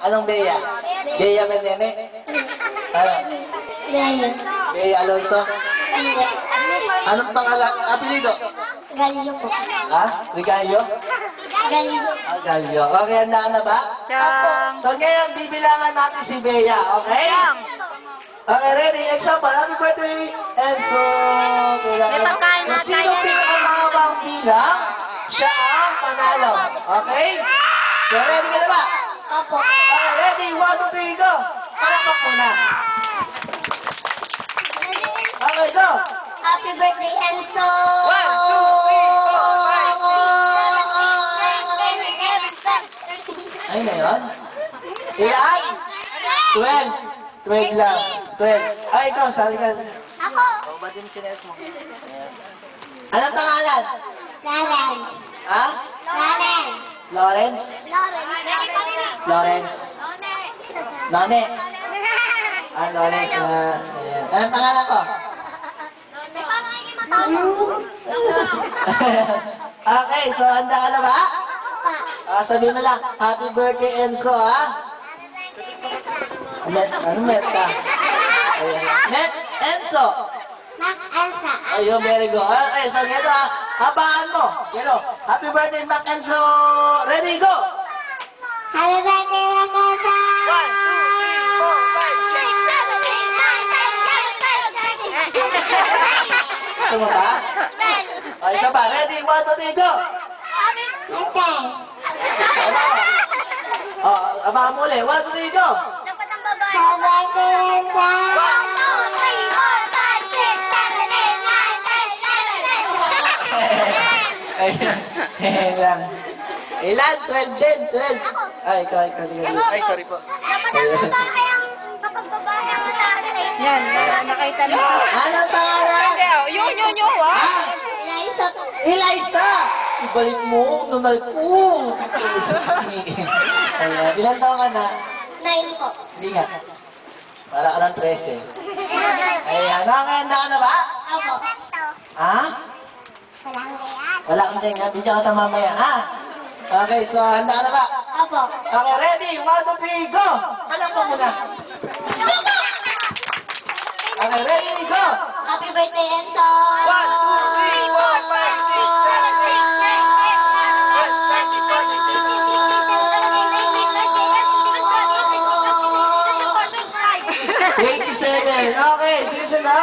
Anong Bea? Bea Beneme? Ano? Bea Alonso? Anong pangalan? Apelido? Galio po. Ha? Rigalio? Galio. Ah, Galio. Okay, handa na ba? So ngayon, bibilangan natin si Bea, okay? Okay, ready? Example, happy birthday, Enzo. May pagkain na Kung sino tayo. pinakamabang bilang, siya ang panalo. Okay? So ready ka na ba? Opo. Okay, ready? 1, 2, 3, go! Palapak muna. Okay, go! Happy birthday, Enzo! 1, 2, 3, 4, 5, 6, 7, 8, 9, 10, 11. Ayun na yun? Ilan? 12. 12 lang. 12. Ay, ikaw, sabi ka. Ako. O, ba't yung chines mo? Anong pangalan? Laren. Ha? Laren. Lawrence? Lawrence? Lone? Ah, Lawrence. Ayan. Anong pangalan ko? Okay, so handa ka na ba? Sabi mo lang, happy birthday, Enzo, ha? Ano met ka? Ayan. Met, Enzo. Mac Elsa. Ayun, very good. Okay, so ganito ha. Habaan mo. Ganito. Happy birthday, Mac Enzo. Ready, go! Happy birthday, Enzo! 1, 2, 3, 4, 5, 6, 7, 8, 9, 10, 11. Gusto mo ba? O, isa pa. Ready, 1, 2, 3, go! Okay. O, habaan mo ulit. 1, 2, 3, go! Happy birthday, Enzo! Ayun lang. Ilan? 12 din, 12. Ay, ikaw. Ay, sorry po. Yan, nakita mo. Anong pangalan? Yun, Ah! Eliza. Eliza! Ibalik mo, nunal ko. Ayan, ilan taon ka na? 9 po. Hindi nga. Para ka ng 13. Ayan, nakakahanda ka na ba? Opo. Ha? Walang gayan. Wala kang tinga, bigyan ka na mamaya, ha? Okay, so handa ka na ba? Opo. Okay, ready? 1, 2, 3, go! Alam mo muna. Okay, ready, go! Happy birthday, Enzo! 1, 2, 3, 4, 5, 6, 7, 8, 9, 10, 11. 87. Okay, susunod.